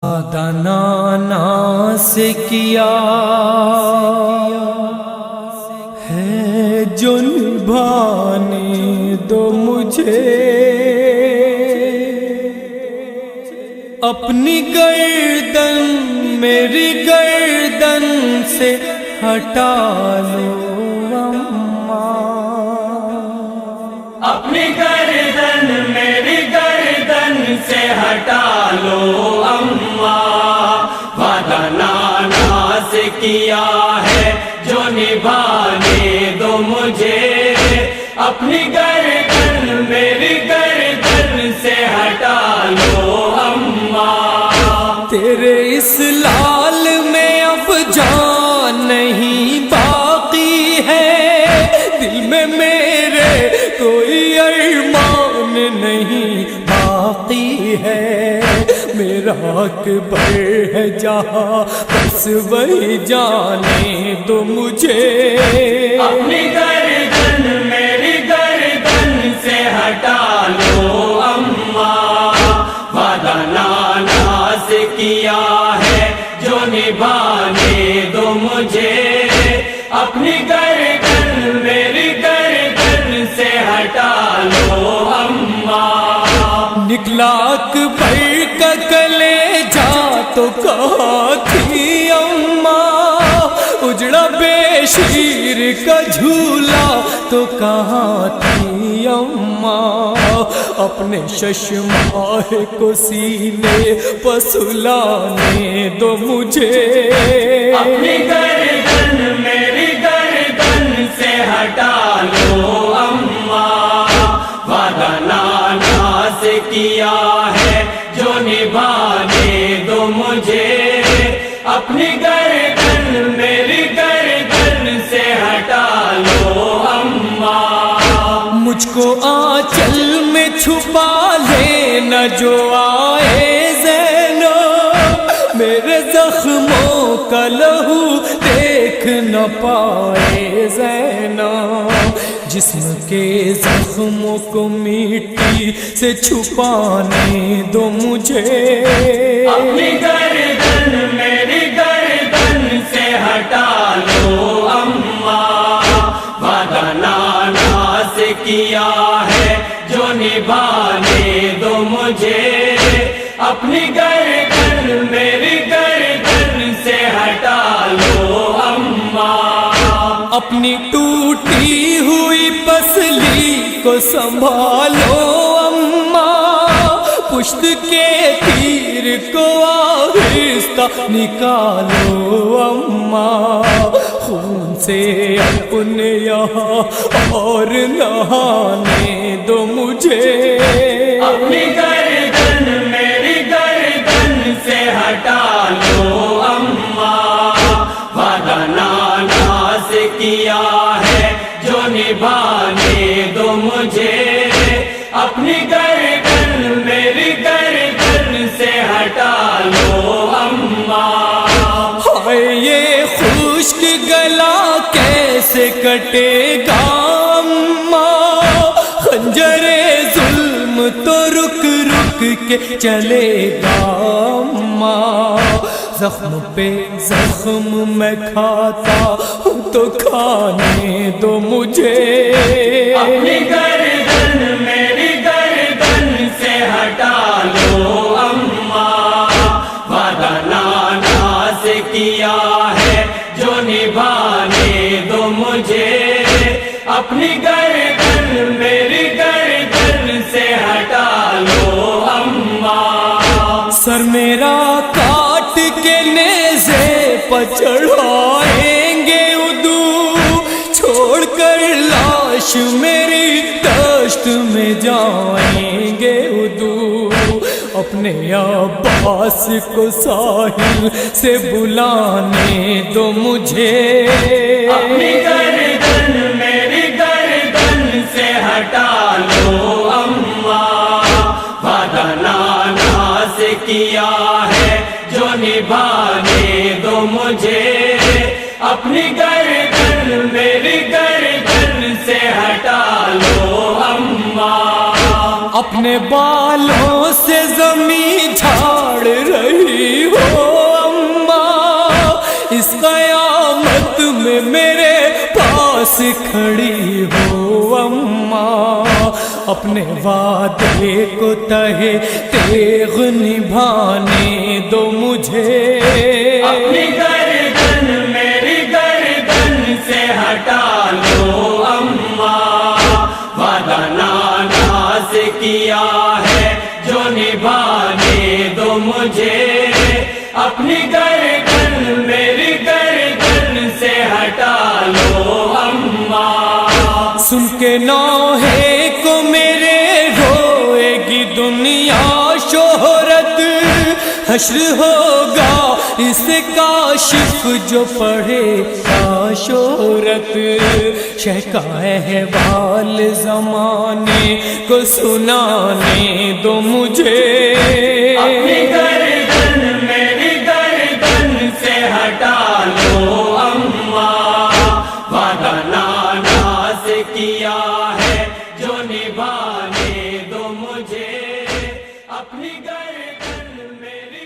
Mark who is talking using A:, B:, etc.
A: دانا سے کیا ہے جو نبھانے دو مجھے، اپنی گردن میری گردن سے ہٹا لو اماں،
B: اپنی گردن میری گردن سے ہٹا لو اماں، وعدہ نانا سے کیا ہے جو نبھانے دو مجھے، اپنی گردن میری گردن سے ہٹا لو اماں۔
A: تیرے اس لال میں اب جان نہیں باقی ہے، دل میں میرے کوئی ارمان نہیں باقی ہے، میرا اکبر ہے جہاں بس وہی جانے دو مجھے،
B: اپنی گردن میری گردن سے ہٹا لو اماں، وعدہ نانا سے کیا ہے جو نبھانے دو مجھے، اپنی گردن میری گردن سے ہٹا لو اماں۔
A: نکلا اکبر کا کلیجہ تو کہاں تھی اماں، اجڑا بے شیر کا جھولا تو کہاں تھی اماں، اپنے ششماہ کو سینے پسلانے دو مجھے،
B: اپنی گردن میری گردن سے ہٹا لو اماں، وعدہ نانا سے کیا ہے جو نبھانے دو مجھے، اپنی گردن میری گردن سے ہٹا لو اماں۔
A: مجھ کو آنچل میں چھپا لینا جو آئے زینب، میرے زخموں کا لہو دیکھ نہ پائے زینب، جسم کے زخموں کو مٹی سے چھپانے دو مجھے،
B: اپنی گردن میری گردن سے ہٹا لو اماں، وعدہ نانا سے کیا ہے جو نبھانے دو مجھے، اپنی گردن میری گردن سے ہٹا لو اماں۔
A: اپنی ٹوٹی ہوئی پسلی کو سنبھالو اماں، پشت کے تیر کو آہستہ نکالو اماں، خون سے اپنے یہاں اور نہانے دو مجھے،
B: اپنی گردن میری گردن سے ہٹا لو اماں، وعدہ نانا سے کیا ہے جو نبھانے دو مجھے، اپنی گردن میری گردن سے ہٹا لو اماں۔
A: ہائے یہ خشک گلا کیسے کٹے گا اماں، خنجر ظلم تو رک رک کے چلے گا اماں، زخم پہ زخم میں کھاتا ہوں تو کھانے دو مجھے،
B: اپنی گردن میری گردن سے ہٹا لو اماں، وعدہ نانا سے کیا ہے جو نبھانے دو مجھے، اپنی گردن میری گردن سے ہٹا لو اماں۔
A: سر میرا کاٹ کے نیزے پر چڑھائیں گے ادو، چھوڑ کر لاش میری دشت میں جائیں گے ادو، اپنے عباس کو ساحل سے بلانے دو مجھے،
B: اپنی گردن میری گردن سے ہٹا لو اماں، وعدہ نانا سے کیا ہے جو نبھانے دو مجھے، اپنی گردن میری گردن سے ہٹا لو اماں۔
A: اپنے بالوں سے زمین جھاڑ رہی اس قیامت میں میرے پاس کھڑی ہو اماں، اپنے وعدے کو تہے تیغ نبھانے دو مجھے،
B: اپنی گردن میری گردن سے ہٹا لو اماں، وعدہ نانا سے کیا ہے جو نبھانے دو مجھے، اپنی گردن میری گردن سے ہٹا لو اماں۔
A: سن کے نوحے کو میرے روئے گی دنیا، شہرت حشر ہوگا اس کاشف جو پڑھے گا شہرت، شہ کا احوال زمانے کو سنانے دو مجھے،
B: اپنی گردن میری گردن سے ہٹا لو اماں، وعدہ نانا سے کیا ہے جو نبھانے دو مجھے، اپنی گردن میری